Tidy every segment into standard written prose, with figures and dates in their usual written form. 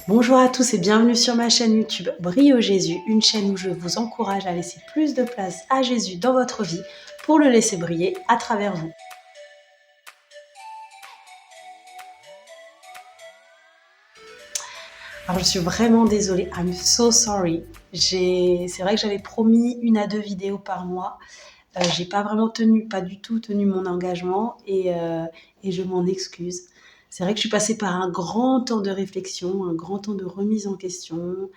Bonjour à tous et bienvenue sur ma chaîne YouTube Brille au Jésus, une chaîne où je vous encourage à laisser plus de place à Jésus dans votre vie pour le laisser briller à travers vous. Alors je suis vraiment désolée, I'm so sorry. C'est vrai que j'avais promis 1 à 2 vidéos par mois. J'ai pas vraiment pas du tout tenu mon engagement et je m'en excuse. C'est vrai que je suis passée par un grand temps de réflexion, un grand temps de remise en question.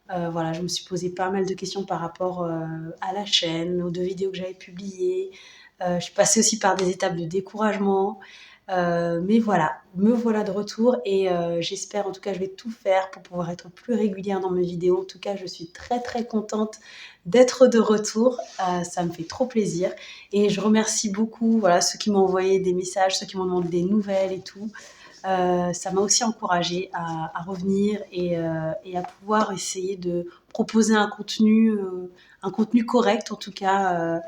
Voilà, je me suis posé pas mal de questions par rapport à la chaîne, aux 2 vidéos que j'avais publiées. Je suis passée aussi par des étapes de découragement. Mais voilà, me voilà de retour et j'espère, en tout cas, je vais tout faire pour pouvoir être plus régulière dans mes vidéos. En tout cas, je suis très très contente d'être de retour. Ça me fait trop plaisir et je remercie beaucoup, voilà, ceux qui m'ont envoyé des messages, ceux qui m'ont demandé des nouvelles et tout. Ça m'a aussi encouragée à revenir et à pouvoir essayer de proposer un contenu correct en tout cas.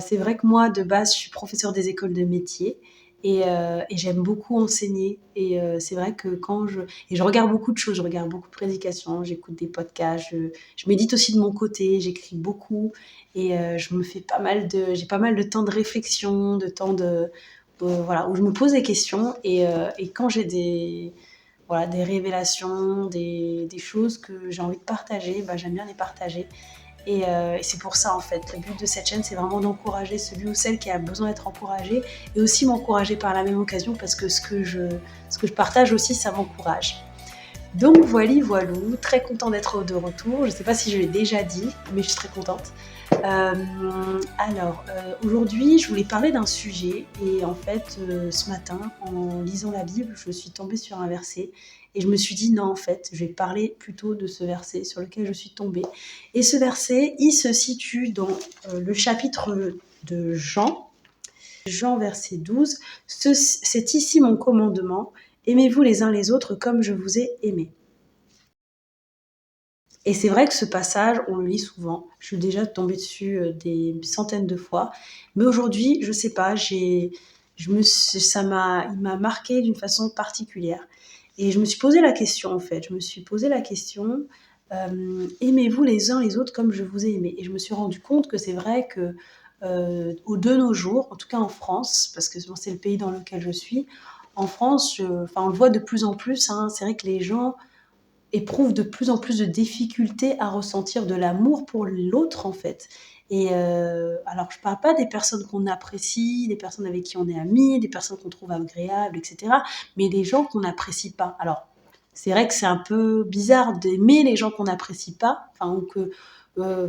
C'est vrai que moi, de base, je suis professeure des écoles de métiers et j'aime beaucoup enseigner. Et c'est vrai que je regarde beaucoup de choses, je regarde beaucoup de prédications, j'écoute des podcasts, je médite aussi de mon côté, j'écris beaucoup et j'ai pas mal de temps de réflexion, de temps de voilà, où je me pose des questions et quand j'ai voilà, des révélations, des choses que j'ai envie de partager, bah, j'aime bien les partager. Et c'est pour ça, en fait, le but de cette chaîne, c'est vraiment d'encourager celui ou celle qui a besoin d'être encouragé et aussi m'encourager par la même occasion parce que ce que je partage aussi, ça m'encourage. Donc voilou, très content d'être de retour. Je ne sais pas si je l'ai déjà dit, mais je suis très contente. Aujourd'hui, je voulais parler d'un sujet et en fait, ce matin, en lisant la Bible, je suis tombée sur un verset et je me suis dit non, en fait, je vais parler plutôt de ce verset sur lequel je suis tombée. Et ce verset, il se situe dans le chapitre de Jean, verset 12. C'est ici mon commandement, aimez-vous les uns les autres comme je vous ai aimé. Et c'est vrai que ce passage, on le lit souvent. Je suis déjà tombée dessus des centaines de fois. Mais aujourd'hui, je sais pas, il m'a marqué d'une façon particulière. Et je me suis posé la question, en fait. Je me suis posé la question, aimez-vous les uns les autres comme je vous ai aimé. Et je me suis rendu compte que c'est vrai que de nos jours, en tout cas en France, parce que c'est le pays dans lequel je suis, en France, on le voit de plus en plus, hein, c'est vrai que les gens éprouvent de plus en plus de difficultés à ressentir de l'amour pour l'autre, en fait. Et alors, je parle pas des personnes qu'on apprécie, des personnes avec qui on est amis, des personnes qu'on trouve agréables, etc., mais des gens qu'on n'apprécie pas. Alors, c'est vrai que c'est un peu bizarre d'aimer les gens qu'on n'apprécie pas, enfin, ou que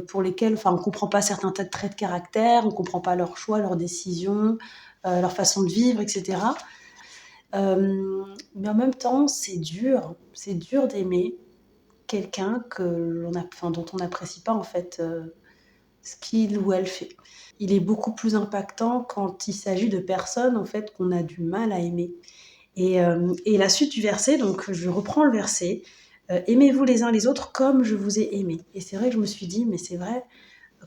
pour lesquels, enfin, on comprend pas certains traits de caractère, on comprend pas leurs choix, leurs décisions, leur façon de vivre, etc. Mais en même temps, c'est dur d'aimer quelqu'un dont on n'apprécie pas en fait ce qu'il ou elle fait. Il est beaucoup plus impactant quand il s'agit de personnes en fait qu'on a du mal à aimer. Et la suite du verset, donc je reprends le verset, aimez-vous les uns les autres comme je vous ai aimé. Et c'est vrai que je me suis dit, mais c'est vrai,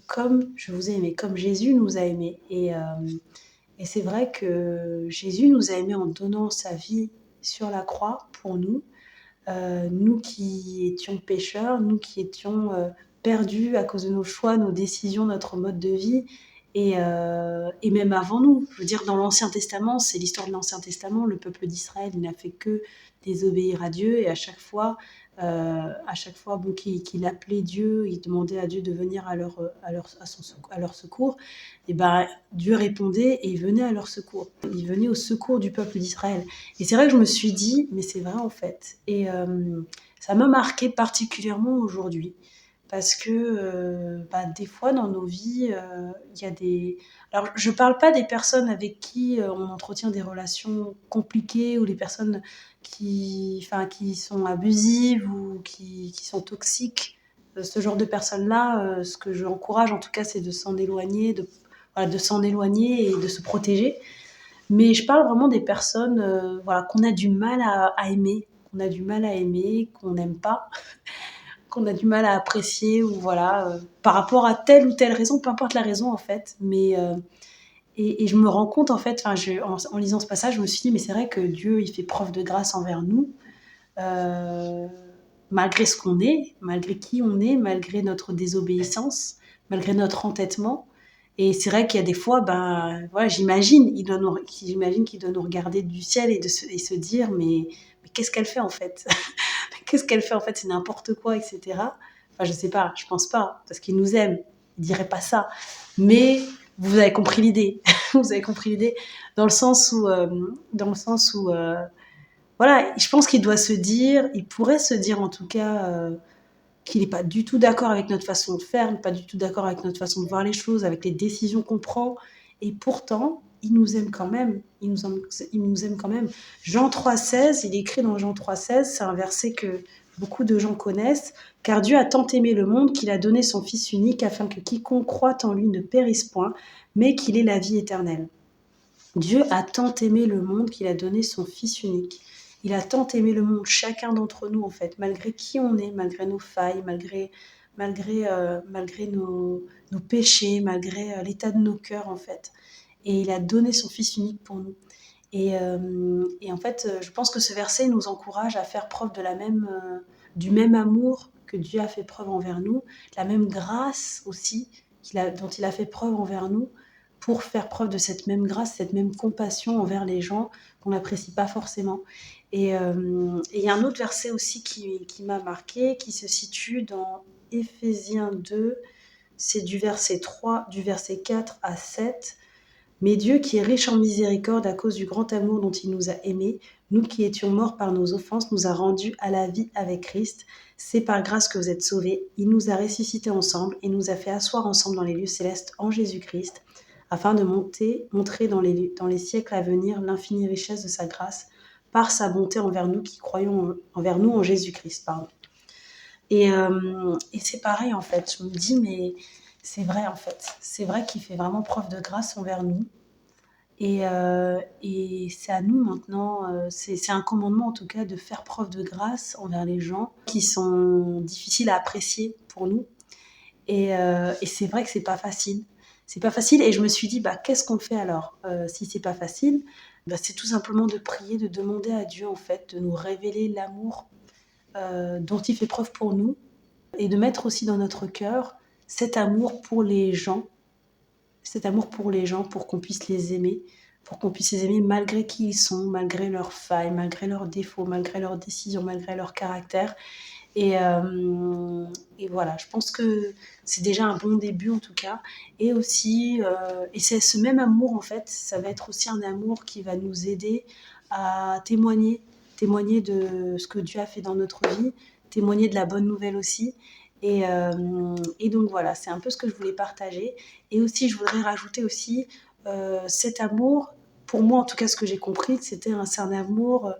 comme je vous ai aimé, comme Jésus nous a aimés. Et c'est vrai que Jésus nous a aimés en donnant sa vie sur la croix pour nous. Nous qui étions pécheurs, nous qui étions perdus à cause de nos choix, nos décisions, notre mode de vie, et même avant nous. Je veux dire, dans l'Ancien Testament, c'est l'histoire de l'Ancien Testament, le peuple d'Israël, il n'a fait que désobéir à Dieu, et à chaque fois bon, qu'il appelait Dieu, il demandait à Dieu de venir à leur secours, et ben, Dieu répondait et il venait à leur secours. Il venait au secours du peuple d'Israël. Et c'est vrai que je me suis dit, mais c'est vrai en fait. Et ça m'a marqué particulièrement aujourd'hui. Parce que des fois dans nos vies, il y a des... Alors je ne parle pas des personnes avec qui on entretient des relations compliquées ou les personnes qui sont abusives ou qui sont toxiques. Ce genre de personnes-là, ce que j'encourage en tout cas, c'est de s'en éloigner, voilà, de s'en éloigner et de se protéger. Mais je parle vraiment des personnes voilà, qu'on a du mal à aimer, qu'on n'aime pas, qu'on a du mal à apprécier, ou voilà, par rapport à telle ou telle raison, peu importe la raison en fait. Et je me rends compte en fait, en lisant ce passage, je me suis dit, mais c'est vrai que Dieu, il fait preuve de grâce envers nous. Euh, malgré ce qu'on est, malgré qui on est, malgré notre désobéissance, malgré notre entêtement. Et c'est vrai qu'il y a des fois, ben, voilà, j'imagine qu'il doit nous regarder du ciel et se dire, mais qu'est-ce qu'elle fait en fait? Qu'est-ce qu'elle fait en fait? C'est n'importe quoi, etc. Enfin, je sais pas, je pense pas, parce qu'il nous aime, il dirait pas ça. Mais vous avez compris l'idée. Vous avez compris l'idée dans le sens où, voilà, je pense qu'il doit se dire, il pourrait se dire en tout cas qu'il n'est pas du tout d'accord avec notre façon de faire, pas du tout d'accord avec notre façon de voir les choses, avec les décisions qu'on prend. Et pourtant, il nous aime quand même. Il nous aime quand même. Jean 3,16, il est écrit dans Jean 3,16, c'est un verset que beaucoup de gens connaissent. Car Dieu a tant aimé le monde qu'il a donné son Fils unique afin que quiconque croit en lui ne périsse point, mais qu'il ait la vie éternelle. Dieu a tant aimé le monde qu'il a donné son Fils unique. Il a tant aimé le monde, chacun d'entre nous en fait, malgré qui on est, malgré nos failles, malgré nos péchés, malgré l'état de nos cœurs en fait. Et il a donné son Fils unique pour nous. Et en fait, je pense que ce verset nous encourage à faire preuve du même amour que Dieu a fait preuve envers nous, la même grâce aussi dont il a fait preuve envers nous, pour faire preuve de cette même grâce, cette même compassion envers les gens qu'on n'apprécie pas forcément. Et il y a un autre verset aussi qui m'a marqué, qui se situe dans Éphésiens 2, c'est du verset 4 à 7. Mais Dieu, qui est riche en miséricorde à cause du grand amour dont il nous a aimés, nous qui étions morts par nos offenses, nous a rendus à la vie avec Christ. C'est par grâce que vous êtes sauvés. Il nous a ressuscités ensemble et nous a fait asseoir ensemble dans les lieux célestes en Jésus-Christ, afin de montrer dans les siècles à venir l'infinie richesse de sa grâce, par sa bonté envers nous qui croyons envers nous en Jésus-Christ. Pardon. Et c'est pareil en fait, je me dis, mais c'est vrai en fait, c'est vrai qu'il fait vraiment preuve de grâce envers nous. Et c'est à nous maintenant, c'est un commandement en tout cas de faire preuve de grâce envers les gens qui sont difficiles à apprécier pour nous. Et c'est vrai que c'est pas facile. C'est pas facile et je me suis dit, bah, qu'est-ce qu'on fait alors si c'est pas facile? Bah, c'est tout simplement de prier, de demander à Dieu en fait de nous révéler l'amour dont il fait preuve pour nous et de mettre aussi dans notre cœur cet amour pour les gens, pour qu'on puisse les aimer, malgré qui ils sont, malgré leurs failles, malgré leurs défauts, malgré leurs décisions, malgré leur caractère. Et voilà, je pense que c'est déjà un bon début en tout cas. Et aussi, et c'est ce même amour en fait, ça va être aussi un amour qui va nous aider à témoigner de ce que Dieu a fait dans notre vie, témoigner de la bonne nouvelle aussi. Et donc voilà, c'est un peu ce que je voulais partager. Et aussi, je voudrais rajouter aussi cet amour, pour moi en tout cas ce que j'ai compris, c'est un amour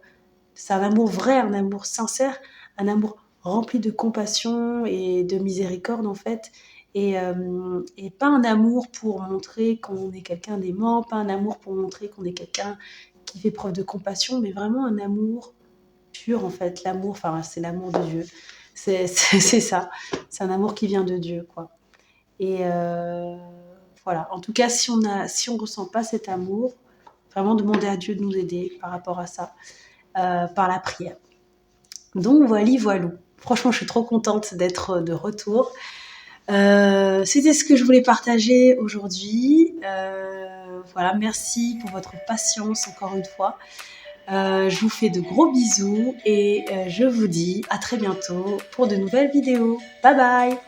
vrai, un amour sincère, un amour rempli de compassion et de miséricorde en fait. Et pas un amour pour montrer qu'on est quelqu'un d'aimant, pas un amour pour montrer qu'on est quelqu'un qui fait preuve de compassion, mais vraiment un amour pur en fait. L'amour, enfin c'est l'amour de Dieu. C'est ça, c'est un amour qui vient de Dieu quoi. Et voilà, en tout cas si on ressent pas cet amour, vraiment demander à Dieu de nous aider par rapport à ça, par la prière. Donc voilou. Franchement, je suis trop contente d'être de retour. C'était ce que je voulais partager aujourd'hui. Voilà, merci pour votre patience encore une fois. Je vous fais de gros bisous et je vous dis à très bientôt pour de nouvelles vidéos. Bye bye!